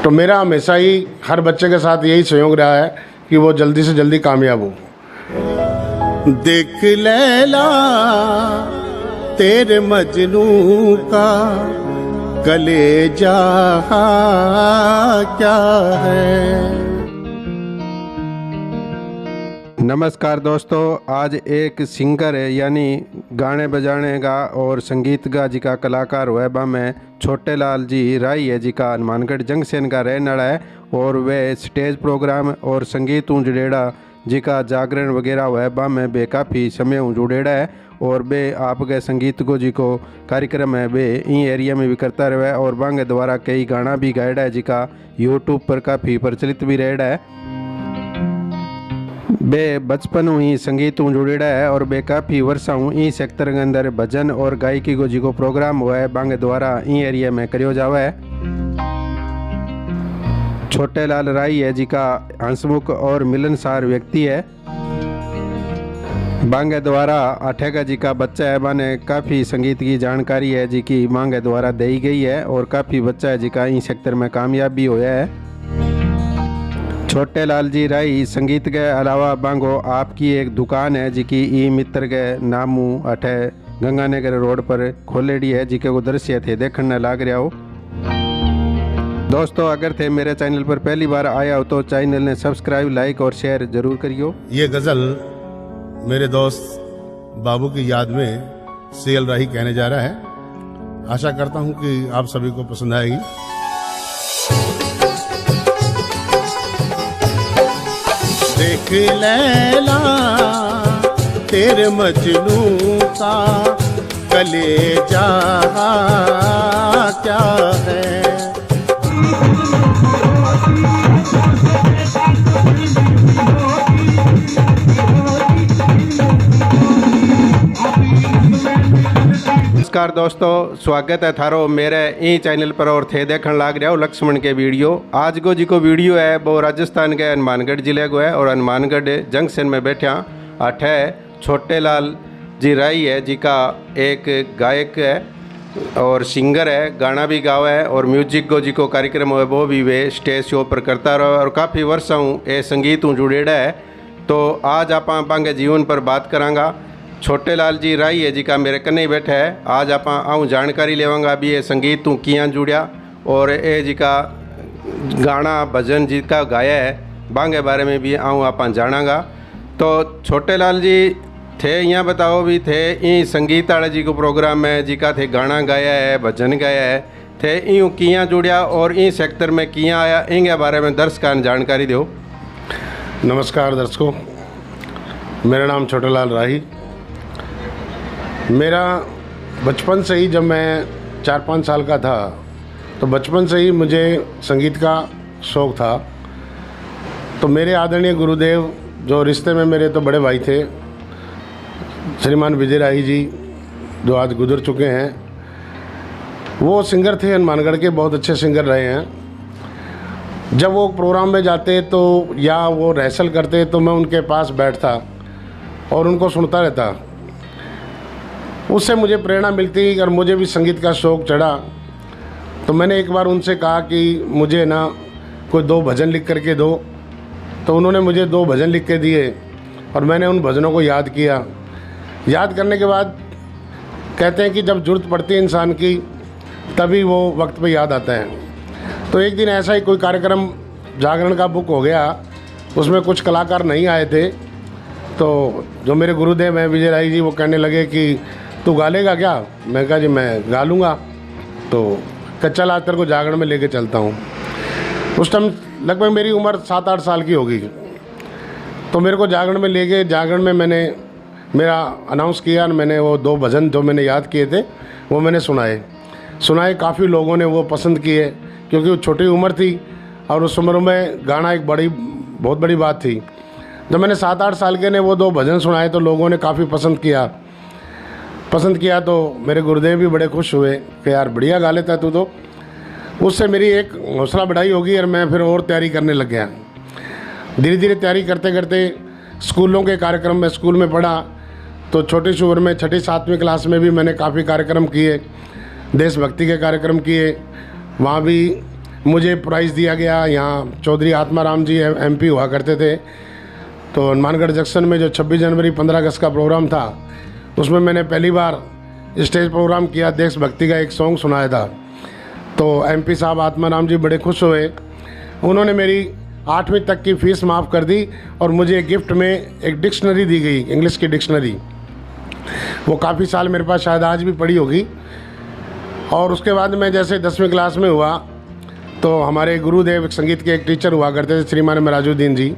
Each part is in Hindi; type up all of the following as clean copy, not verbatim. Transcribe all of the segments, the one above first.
तो मेरा हमेशा ही हर बच्चे के साथ यही सहयोग रहा है कि वो जल्दी से जल्दी कामयाब हो। देख लैला तेरे मजनू का कलेजा क्या है। नमस्कार दोस्तों, आज एक सिंगर है यानी गाने बजाने का और संगीत का जी का कलाकार हुआ बा में छोटे लाल जी राई है जी का हनुमानगढ़ जंक्शन का रहने वाला है और वे स्टेज प्रोग्राम और संगीत जुड़ेड़ा जी का जागरण वगैरह हुआ बा में बे काफ़ी समय जुड़ेड़ा है और बे आपके संगीत को जी को कार्यक्रम है बे इन एरिया में भी करता रहा है और बांगे द्वारा कई गाना भी गायड़ा है जी का यूट्यूब पर काफ़ी प्रचलित भी रहड़ा है। बे बचपन ही संगीत जुड़ेड़ा है और बे काफ़ी वर्षा ई सेक्टर के अंदर भजन और गायकी को जी को प्रोग्राम हुआ है बांगे द्वारा ई एरिया में करियो जावा है। छोटे लाल राई है जी का हंसमुख और मिलनसार व्यक्ति है। बांगे द्वारा अठेगा जी का बच्चा है बाने काफ़ी संगीत की जानकारी है जी की बांगे द्वारा दी गई है और काफ़ी बच्चा है जी का ई सेक्टर में कामयाब भी होया है। छोटे लाल जी राई संगीत के अलावा बांगो आपकी एक दुकान है जी की ई मित्र के नामू अठे गंगानगर रोड पर खोलेड़ी है जी के वो दृश्य थे देखने लाग रहा हो। दोस्तों अगर थे मेरे चैनल पर पहली बार आया हो तो चैनल ने सब्सक्राइब लाइक और शेयर जरूर करियो। ये गजल मेरे दोस्त बाबू की याद में CL राही कहने जा रहा है। आशा करता हूं कि आप सभी को पसंद आएगी। देख लैला तेरे मजनू का कलेजा क्या है। नमस्कार दोस्तों, स्वागत है थारो मेरे ई चैनल पर और थे देखने लाग रहा हो लक्ष्मण के वीडियो। आज को जी को वीडियो है वो राजस्थान के हनुमानगढ़ जिले को है और हनुमानगढ़ जंक्शन में बैठा अठे छोटे लाल जी राई है जी का एक गायक है और सिंगर है, गाना भी गावा है और म्यूजिक को जी को कार्यक्रम हो वो भी वे स्टेज शो पर करता रहो और काफ़ी वर्षों ये संगीत जुड़ेड़ा है। तो आज आप बांगे जीवन पर बात करांगा। छोटे लाल जी राई है जी का मेरे कन्ने बैठा है। आज आप आऊँ जानकारी लेवांगा भी ये संगीत तू किया जुड़िया और ये जी का गाना भजन जी का गाया है बांगे बारे में भी आऊँ आप जानांगा। तो छोटे लाल जी थे यहाँ बताओ भी थे ई संगीत वाले जी को प्रोग्राम में जी का थे गाना गाया है भजन गाया है थे यूँ किया जुड़िया और ई सेक्टर में किया आया इनके बारे में दर्शकों जानकारी दो। नमस्कार दर्शकों, मेरा नाम छोटे लाल राही। मेरा बचपन से ही जब मैं 4-5 साल का था तो बचपन से ही मुझे संगीत का शौक़ था। तो मेरे आदरणीय गुरुदेव जो रिश्ते में मेरे तो बड़े भाई थे, श्रीमान विजय राही जी जो आज गुजर चुके हैं, वो सिंगर थे हनुमानगढ़ के, बहुत अच्छे सिंगर रहे हैं। जब वो प्रोग्राम में जाते तो या वो रिहर्सल करते तो मैं उनके पास बैठता और उनको सुनता रहता। उससे मुझे प्रेरणा मिलती और मुझे भी संगीत का शौक़ चढ़ा। तो मैंने एक बार उनसे कहा कि मुझे ना कोई 2 भजन लिख करके दो। तो उन्होंने मुझे 2 भजन लिख के दिए और मैंने उन भजनों को याद किया। याद करने के बाद कहते हैं कि जब ज़रूरत पड़ती है इंसान की तभी वो वक्त पे याद आता है। तो एक दिन ऐसा ही कोई कार्यक्रम जागरण का बुक हो गया, उसमें कुछ कलाकार नहीं आए थे। तो जो मेरे गुरुदेव हैं विजय राही जी, वो कहने लगे कि तू गा लेगा क्या? मैं कहा जी मैं गा लूँगा। तो कच्चा लाज तेरे को जागरण में लेके चलता हूँ। उस टाइम लगभग मेरी उम्र 7-8 साल की होगी। तो मेरे को जागरण में ले गए। जागरण में मैंने मेरा अनाउंस किया, मैंने वो 2 भजन जो मैंने याद किए थे वो मैंने सुनाए। काफ़ी लोगों ने वो पसंद किए क्योंकि वो छोटी उम्र थी और उस उम्र में गाना एक बहुत बड़ी बात थी। जब मैंने 7-8 साल के ने वो 2 भजन सुनाए तो लोगों ने काफ़ी पसंद किया। तो मेरे गुरुदेव भी बड़े खुश हुए कि यार बढ़िया गा लेता तू। तो उससे मेरी एक हौसला बढ़ाई होगी और मैं फिर और तैयारी करने लग गया। धीरे धीरे तैयारी करते करते स्कूलों के कार्यक्रम में स्कूल में पढ़ा तो छोटी सी उम्र में 6ठी-7वीं क्लास में भी मैंने काफ़ी कार्यक्रम किए, देशभक्ति के कार्यक्रम किए। वहाँ भी मुझे प्राइज़ दिया गया। यहाँ चौधरी आत्माराम जी MP हुआ करते थे, तो हनुमानगढ़ जंक्शन में जो 26 जनवरी 15 अगस्त का प्रोग्राम था, उसमें मैंने पहली बार स्टेज प्रोग्राम किया, देशभक्ति का एक सॉन्ग सुनाया था। तो MP साहब आत्माराम जी बड़े खुश हुए। उन्होंने मेरी 8वीं तक की फ़ीस माफ़ कर दी और मुझे गिफ्ट में एक डिक्शनरी दी गई, इंग्लिश की डिक्शनरी। वो काफ़ी साल मेरे पास शायद आज भी पड़ी होगी। और उसके बाद मैं जैसे 10वीं क्लास में हुआ तो हमारे गुरुदेव संगीत के एक टीचर हुआ करते थे, श्रीमान मराजुद्दीन जी।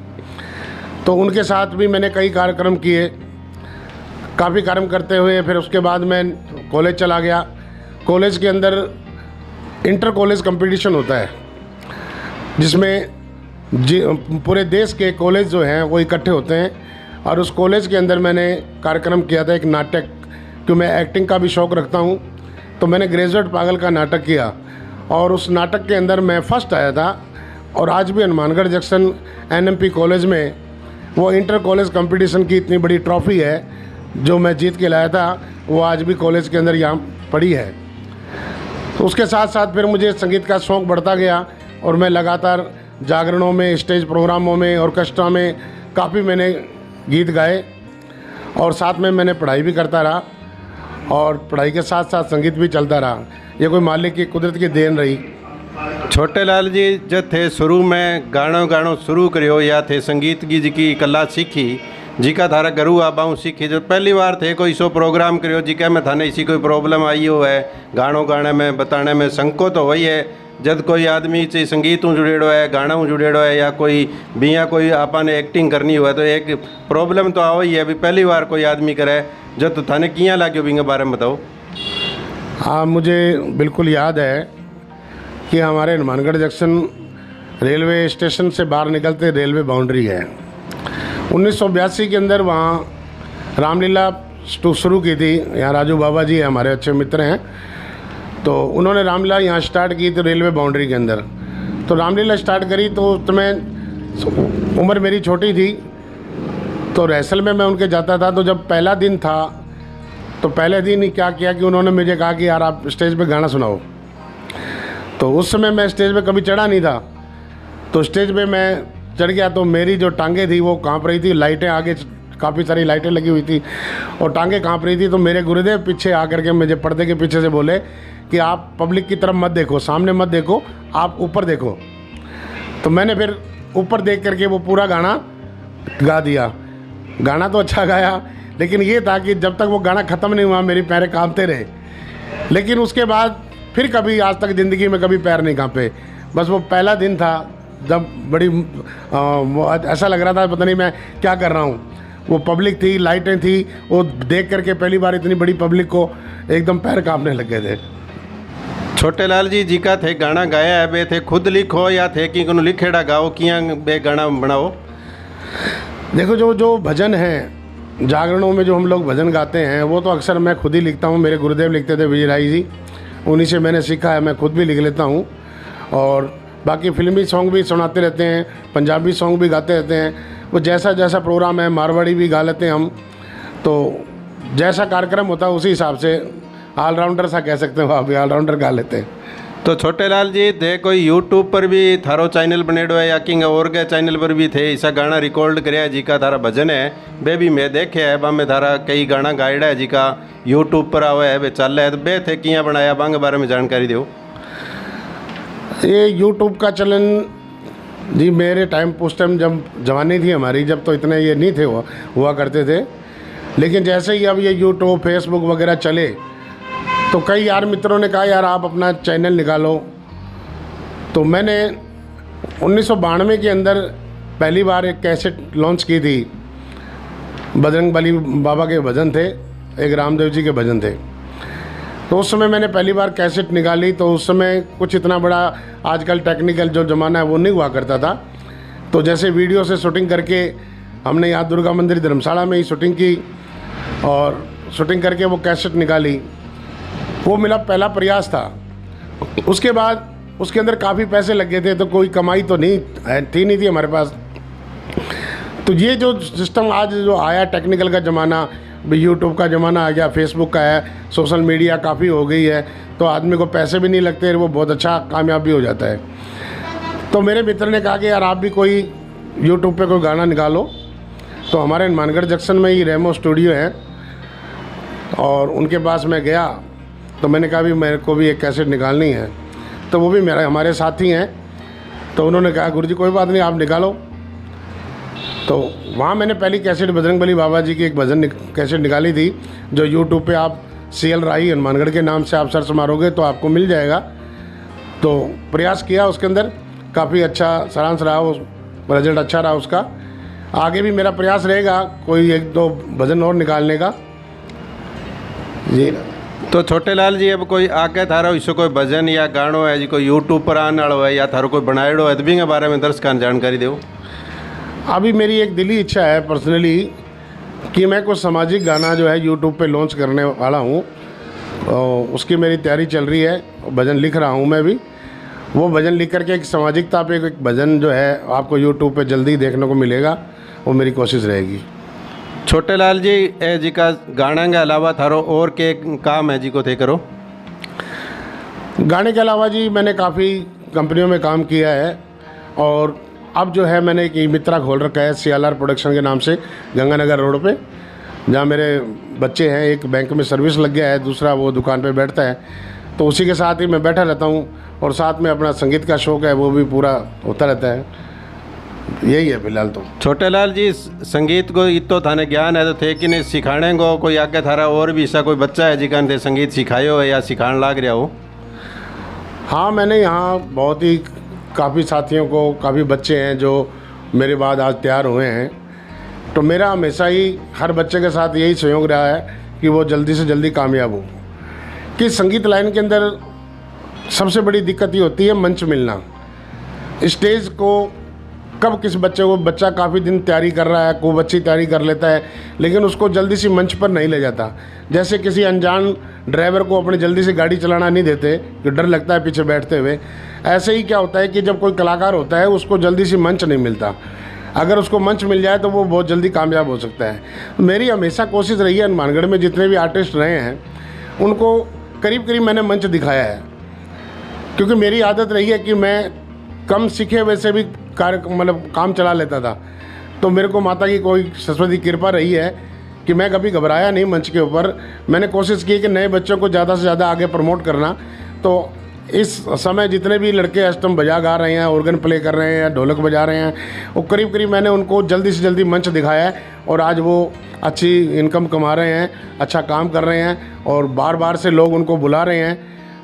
तो उनके साथ भी मैंने कई कार्यक्रम किए, काफ़ी कार्यक्रम करते हुए फिर उसके बाद मैं कॉलेज चला गया। कॉलेज के अंदर इंटर कॉलेज कंपटीशन होता है, जिसमें पूरे देश के कॉलेज जो हैं वो इकट्ठे होते हैं। और उस कॉलेज के अंदर मैंने कार्यक्रम किया था एक नाटक, क्योंकि मैं एक्टिंग का भी शौक़ रखता हूँ। तो मैंने ग्रेजुएट पागल का नाटक किया और उस नाटक के अंदर मैं फर्स्ट आया था। और आज भी हनुमानगढ़ जंक्शन NMP कॉलेज में वो इंटर कॉलेज कंपटीशन की इतनी बड़ी ट्रॉफ़ी है जो मैं जीत के लाया था, वो आज भी कॉलेज के अंदर यहाँ पड़ी है। तो उसके साथ साथ फिर मुझे संगीत का शौक़ बढ़ता गया और मैं लगातार जागरणों में, स्टेज प्रोग्रामों में, ऑर्केस्ट्रा में काफ़ी मैंने गीत गाए और साथ में मैंने पढ़ाई भी करता रहा और पढ़ाई के साथ साथ संगीत भी चलता रहा। ये कोई मालिक की कुदरत की देन रही। छोटे लाल जी जब थे शुरू में गाणो शुरू करियो या थे संगीत की जी कला सीखी, जिका थारा गरु आबाऊ सीखी, जो पहली बार थे कोई सो प्रोग्राम करियो जिका में थाने इसी कोई प्रॉब्लम आई हो है गाणो गाने में बताने में संको तो वही है। जब कोई आदमी से संगीत जुड़ेड़ो है, गाना जुड़ेड़ो है या कोई बिया कोई आपने एक्टिंग करनी हो तो एक प्रॉब्लम तो आओ ही है। अभी पहली बार कोई आदमी करे, जब तो थाने किया लाग्यो बिंगे बारे में बताओ। हाँ, मुझे बिल्कुल याद है कि हमारे हनुमानगढ़ जंक्शन रेलवे स्टेशन से बाहर निकलते रेलवे बाउंड्री है। 1982 के अंदर वहाँ रामलीला शुरू की थी। यहाँ राजू बाबा जी हमारे अच्छे मित्र हैं, तो उन्होंने रामलीला यहाँ स्टार्ट की थी रेलवे बाउंड्री के अंदर। तो रामलीला स्टार्ट करी तो उस समय उम्र मेरी छोटी थी, तो रिहर्सल में मैं उनके जाता था। तो जब पहला दिन था तो पहले दिन ही क्या किया कि उन्होंने मुझे कहा कि यार आप स्टेज पे गाना सुनाओ। तो उस समय मैं स्टेज पे कभी चढ़ा नहीं था, तो स्टेज पे मैं चढ़ गया तो मेरी जो टांगें थी वो कांप रही थी। लाइटें आगे काफ़ी सारी लाइटें लगी हुई थी और टांगें कांप रही थी। तो मेरे गुरुदेव पीछे आकर के मुझे पर्दे के पीछे से बोले कि आप पब्लिक की तरफ मत देखो, सामने मत देखो, आप ऊपर देखो। तो मैंने फिर ऊपर देख करके वो पूरा गाना गा दिया। गाना तो अच्छा गाया, लेकिन ये था कि जब तक वो गाना ख़त्म नहीं हुआ मेरी पैरें कांपते रहे। लेकिन उसके बाद फिर कभी आज तक ज़िंदगी में कभी पैर नहीं कांपे। बस वो पहला दिन था जब बड़ी ऐसा लग रहा था पता नहीं मैं क्या कर रहा हूँ। वो पब्लिक थी, लाइटें थी, वो देख करके पहली बार इतनी बड़ी पब्लिक को एकदम पैर कांपने लग गए थे। छोटे लाल जी का थे गाना गाया है बे थे खुद लिखो या थे कि कोनो लिखेड़ा गाओ किया बे गाना बनाओ? देखो जो भजन हैं जागरणों में जो हम लोग भजन गाते हैं वो तो अक्सर मैं खुद ही लिखता हूँ। मेरे गुरुदेव लिखते थे विजय राय जी, उन्हीं से मैंने सीखा है। मैं खुद भी लिख लेता हूँ और बाकी फिल्मी सॉन्ग भी सुनाते रहते हैं, पंजाबी सॉन्ग भी गाते रहते हैं। वो जैसा जैसा प्रोग्राम है, मारवाड़ी भी गा लेते हैं हम। तो जैसा कार्यक्रम होता है उसी हिसाब से ऑलराउंडर सा कह सकते हैं, वहाँ भी ऑलराउंडर गा लेते हैं। तो छोटे लाल जी थे कोई यूट्यूब पर भी थारो चैनल बनेडो है या किंग और के चैनल पर भी थे ऐसा गाना रिकॉर्ड कराया है जिका थारा भजन है बे भी मैं देखे है बा में थारा कई गाना गाइडा है जिका यूट्यूब पर आवे है बे चल है तो बे थे किया बनाया बांग बारे में जानकारी दो। ये यूट्यूब का चलन जी मेरे टाइम उस टाइम जब जवानी थी हमारी, जब तो इतने ये नहीं थे हुआ करते थे। लेकिन जैसे ही अब ये यूट्यूब फेसबुक वगैरह चले तो कई यार मित्रों ने कहा यार आप अपना चैनल निकालो। तो मैंने 1992 के अंदर पहली बार एक कैसेट लॉन्च की थी। बजरंग बली बाबा के भजन थे, एक रामदेव जी के भजन थे। तो उस समय मैंने पहली बार कैसेट निकाली। तो उस समय कुछ इतना बड़ा आजकल टेक्निकल जो ज़माना है वो नहीं हुआ करता था। तो जैसे वीडियो से शूटिंग करके हमने यहाँ दुर्गा मंदिर धर्मशाला में ही शूटिंग की और शूटिंग करके वो कैसेट निकाली। वो मेरा पहला प्रयास था। उसके बाद उसके अंदर काफ़ी पैसे लग गए थे, तो कोई कमाई तो नहीं थी हमारे पास। तो ये जो सिस्टम आज जो आया टेक्निकल का ज़माना, यूट्यूब का ज़माना आ गया, फेसबुक का है, सोशल मीडिया काफ़ी हो गई है। तो आदमी को पैसे भी नहीं लगते, वो बहुत अच्छा कामयाब भी हो जाता है। तो मेरे मित्र ने कहा कि यार आप भी कोई यूट्यूब पे कोई गाना निकालो। तो हमारे हनुमानगढ़ जंक्शन में ही रेमो स्टूडियो है और उनके पास मैं गया तो मैंने कहा भी मेरे को भी एक कैसेट निकालनी है। तो वो भी हमारे साथी हैं, तो उन्होंने कहा गुरुजी कोई बात नहीं, आप निकालो। तो वहाँ मैंने पहली कैसेट बजरंगबली बाबा जी की एक भजन कैसेट निकाली थी, जो यूट्यूब पे आप CL राही हनुमानगढ़ के नाम से आप सर्च मारोगे तो आपको मिल जाएगा। तो प्रयास किया, उसके अंदर काफ़ी अच्छा सारांश रहा, उस रिजल्ट अच्छा रहा उसका। आगे भी मेरा प्रयास रहेगा कोई 1-2 भजन और निकालने का जी। तो छोटे लाल जी, अब कोई आगे थारो इसो कोई भजन या गानो है जी कोई यूट्यूब पर आने वालो है या थारो कोई बनाएड़ो है तो भी के बारे में दर्शकों को जानकारी दो। अभी मेरी एक दिली इच्छा है पर्सनली कि मैं कुछ सामाजिक गाना जो है यूट्यूब पे लॉन्च करने वाला हूँ, उसकी मेरी तैयारी चल रही है, भजन लिख रहा हूँ मैं भी। वो भजन लिख करके एक सामाजिकता पे एक भजन जो है आपको यूट्यूब पे जल्दी देखने को मिलेगा, वो मेरी कोशिश रहेगी। छोटे लाल जी, ए जी का गाने के अलावा थारो और के काम है जी को थे करो? गाने के अलावा जी मैंने काफ़ी कंपनियों में काम किया है और अब जो है मैंने एक मित्रा खोल रखा है CLR प्रोडक्शन के नाम से, गंगानगर रोड पे, जहाँ मेरे बच्चे हैं। एक बैंक में सर्विस लग गया है, दूसरा वो दुकान पे बैठता है, तो उसी के साथ ही मैं बैठा रहता हूँ और साथ में अपना संगीत का शौक़ है वो भी पूरा होता रहता है। यही है फिलहाल तो। छोटे लाल जी, संगीत को इतो थाने ज्ञान है तो थे कि नहीं सिखाने को कोई आगे थारा और भी ऐसा कोई बच्चा है जिकान थे संगीत सिखायो है या सिखाने लाग रहा हो? हाँ, मैंने यहाँ बहुत ही काफ़ी साथियों को, काफ़ी बच्चे हैं जो मेरे बाद आज तैयार हुए हैं। तो मेरा हमेशा ही हर बच्चे के साथ यही सहयोग रहा है कि वो जल्दी से जल्दी कामयाब हो। कि संगीत लाइन के अंदर सबसे बड़ी दिक्कत ये होती है मंच मिलना। स्टेज को कब किस बच्चे को, बच्चा काफ़ी दिन तैयारी कर रहा है, खूब अच्छी तैयारी कर लेता है, लेकिन उसको जल्दी से मंच पर नहीं ले जाता। जैसे किसी अनजान ड्राइवर को अपने जल्दी से गाड़ी चलाना नहीं देते कि डर लगता है पीछे बैठते हुए, ऐसे ही क्या होता है कि जब कोई कलाकार होता है उसको जल्दी से मंच नहीं मिलता। अगर उसको मंच मिल जाए तो वो बहुत जल्दी कामयाब हो सकता है। मेरी हमेशा कोशिश रही है, हनुमानगढ़ में जितने भी आर्टिस्ट रहे हैं उनको करीब करीब मैंने मंच दिखाया है, क्योंकि मेरी आदत रही है कि मैं कम सीखे हुए से भी काम चला लेता था। तो मेरे को माता की कोई सरस्वती कृपा रही है कि मैं कभी घबराया नहीं मंच के ऊपर। मैंने कोशिश की कि नए बच्चों को ज़्यादा से ज़्यादा आगे प्रमोट करना। तो इस समय जितने भी लड़के अष्टम बजा गा रहे हैं, ऑर्गन प्ले कर रहे हैं, ढोलक बजा रहे हैं, वो करीब करीब मैंने उनको जल्दी से जल्दी मंच दिखाया है और आज वो अच्छी इनकम कमा रहे हैं, अच्छा काम कर रहे हैं और बार बार से लोग उनको बुला रहे हैं।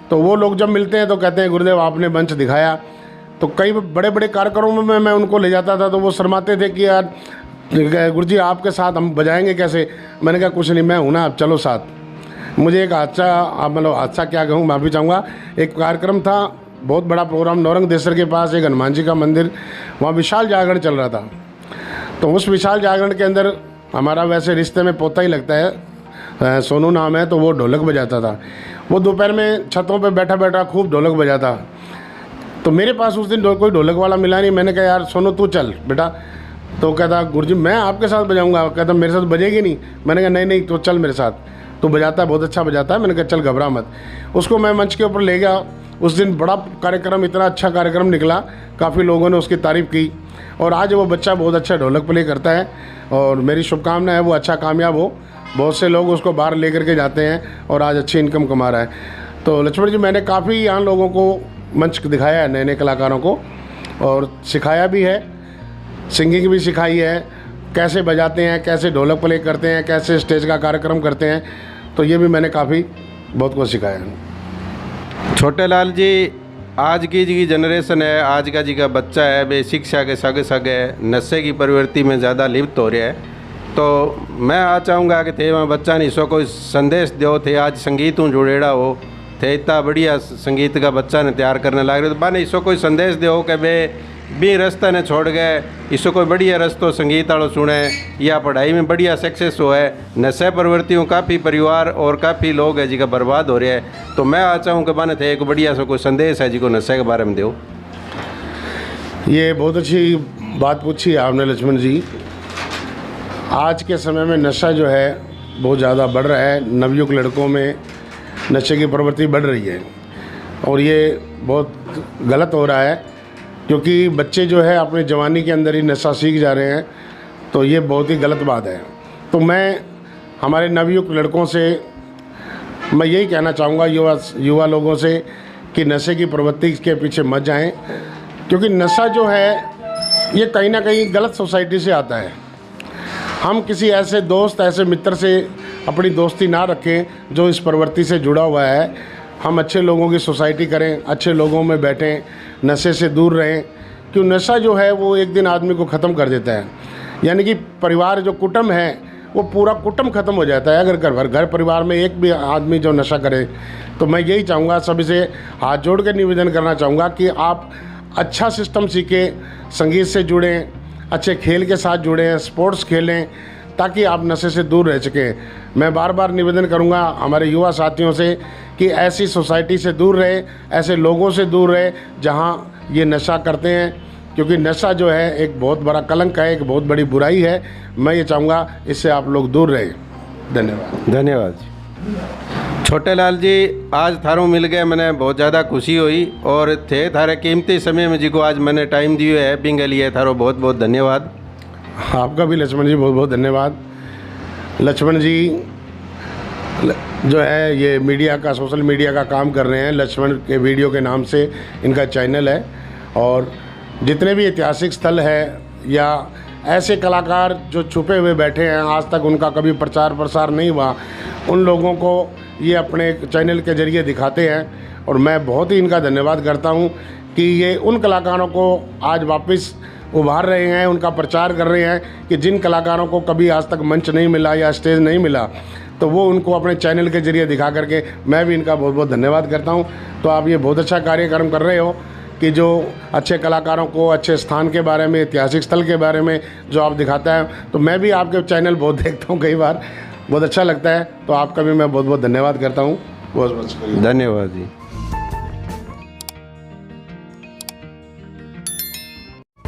तो वो लोग जब मिलते हैं तो कहते हैं गुरुदेव आपने मंच दिखाया। तो कई बड़े बड़े कार्यक्रमों में मैं उनको ले जाता था तो वो शर्माते थे कि यार गुरुजी आपके साथ हम बजाएंगे कैसे। मैंने कहा कुछ नहीं, मैं हूँ ना, आप चलो साथ। मुझे एक हादसा क्या कहूँ, माफ़ी चाहूँगा। एक कार्यक्रम था, बहुत बड़ा प्रोग्राम, नौरंग देसर के पास एक हनुमान जी का मंदिर, वहाँ विशाल जागरण चल रहा था। तो उस विशाल जागरण के अंदर हमारा वैसे रिश्ते में पोता ही लगता है, सोनू नाम है, तो वो ढोलक बजाता था। वो दोपहर में छतों पे बैठा बैठा खूब ढोलक बजाता। तो मेरे पास उस दिन कोई ढोलक वाला मिला नहीं। मैंने कहा यार सोनू तू चल बेटा। तो कहता गुरुजी मैं आपके साथ बजाऊंगा। कहता मेरे साथ बजेगी नहीं। मैंने कहा नहीं तो चल मेरे साथ, तो बजाता है, बहुत अच्छा बजाता है। मैंने कहा चल घबरा मत। उसको मैं मंच के ऊपर ले गया। उस दिन बड़ा कार्यक्रम, इतना अच्छा कार्यक्रम निकला, काफ़ी लोगों ने उसकी तारीफ़ की और आज वो बच्चा बहुत अच्छा ढोलक प्ले करता है और मेरी शुभकामना है वो अच्छा कामयाब हो। बहुत से लोग उसको बाहर ले करके जाते हैं और आज अच्छी इनकम कमा रहा है। तो लक्ष्मण जी, मैंने काफ़ी यहाँ लोगों को मंच दिखाया है, नए नए कलाकारों को, और सिखाया भी है, सिंगिंग भी सिखाई है, कैसे बजाते हैं, कैसे ढोलक प्ले करते हैं, कैसे स्टेज का कार्यक्रम करते हैं। तो ये भी मैंने काफ़ी बहुत कुछ सिखाया है। छोटे लाल जी, आज की जी जनरेशन है, आज का जी का बच्चा है, वे शिक्षा के सगे सगे नशे की प्रवृत्ति में ज़्यादा लिप्त हो रहा है। तो मैं आ चाहूँगा कि थे वहाँ बच्चा नहीं सो कोई संदेश दो थे, आज संगीत हूँ जुड़ेड़ा हो थे, इतना बढ़िया संगीत का बच्चा ने तैयार करने लग रहे, तो बाने इसको कोई संदेश दो कि वे भी रास्ता ने छोड़ गए, इसको कोई बढ़िया रस्तो संगीत वालों सुने या पढ़ाई में बढ़िया सक्सेस हो है। नशे प्रवृत्तियों काफ़ी परिवार और काफ़ी लोग है जी का बर्बाद हो रहे हैं। तो मैं आ चाहूँ कि बाने थे एक बढ़िया सा कोई संदेश है जी को नशे के बारे में दो। ये बहुत अच्छी बात पूछी आपने लक्ष्मण जी। आज के समय में नशा जो है बहुत ज़्यादा बढ़ रहा है नवयुवक लड़कों में नशे की प्रवृत्ति बढ़ रही है और ये बहुत गलत हो रहा है, क्योंकि बच्चे जो है अपने जवानी के अंदर ही नशा सीख जा रहे हैं, तो ये बहुत ही गलत बात है। तो मैं हमारे नवयुवक लड़कों से मैं यही कहना चाहूँगा, युवा लोगों से, कि नशे की प्रवृत्ति के पीछे मत जाएं, क्योंकि नशा जो है ये कहीं ना कहीं गलत सोसाइटी से आता है। हम किसी ऐसे दोस्त, ऐसे मित्र से अपनी दोस्ती ना रखें जो इस प्रवृत्ति से जुड़ा हुआ है। हम अच्छे लोगों की सोसाइटी करें, अच्छे लोगों में बैठें, नशे से दूर रहें, क्योंकि नशा जो है वो एक दिन आदमी को ख़त्म कर देता है। यानी कि परिवार जो कुटुंब है वो पूरा कुटुंब ख़त्म हो जाता है अगर घर परिवार में एक भी आदमी जो नशा करे। तो मैं यही चाहूँगा, सभी से हाथ जोड़ के निवेदन करना चाहूँगा कि आप अच्छा सिस्टम सीखें, संगीत से जुड़ें, अच्छे खेल के साथ जुड़ें, स्पोर्ट्स खेलें, ताकि आप नशे से दूर रह सकें। मैं बार बार निवेदन करूंगा हमारे युवा साथियों से कि ऐसी सोसाइटी से दूर रहे, ऐसे लोगों से दूर रहे जहां ये नशा करते हैं, क्योंकि नशा जो है एक बहुत बड़ा कलंक है, एक बहुत बड़ी बुराई है। मैं ये चाहूँगा इससे आप लोग दूर रहें। धन्यवाद। धन्यवाद जी। छोटे लाल जी, आज थारों मिल गए, मैंने बहुत ज़्यादा खुशी हुई और थे थारे कीमती समय में जिको आज मैंने टाइम दियो है बिंगे लिए, थारो बहुत बहुत धन्यवाद। आपका भी लक्ष्मण जी बहुत बहुत धन्यवाद। लक्ष्मण जी जो है ये मीडिया का, सोशल मीडिया का काम कर रहे हैं। लक्ष्मण के वीडियो के नाम से इनका चैनल है, और जितने भी ऐतिहासिक स्थल है या ऐसे कलाकार जो छुपे हुए बैठे हैं, आज तक उनका कभी प्रचार प्रसार नहीं हुआ, उन लोगों को ये अपने चैनल के ज़रिए दिखाते हैं। और मैं बहुत ही इनका धन्यवाद करता हूँ कि ये उन कलाकारों को आज वापस उभार रहे हैं, उनका प्रचार कर रहे हैं कि जिन कलाकारों को कभी आज तक मंच नहीं मिला या स्टेज नहीं मिला, तो वो उनको अपने चैनल के ज़रिए दिखा करके मैं भी इनका बहुत बहुत धन्यवाद करता हूँ। तो आप ये बहुत अच्छा कार्यक्रम कर रहे हो कि जो अच्छे कलाकारों को अच्छे स्थान के बारे में, ऐतिहासिक स्थल के बारे में जो आप दिखाता है, तो मैं भी आपके चैनल बहुत देखता हूँ, कई बार बहुत अच्छा लगता है। तो आपका भी मैं बहुत बहुत धन्यवाद करता हूँ। बहुत बहुत शुक्रिया। धन्यवाद जी।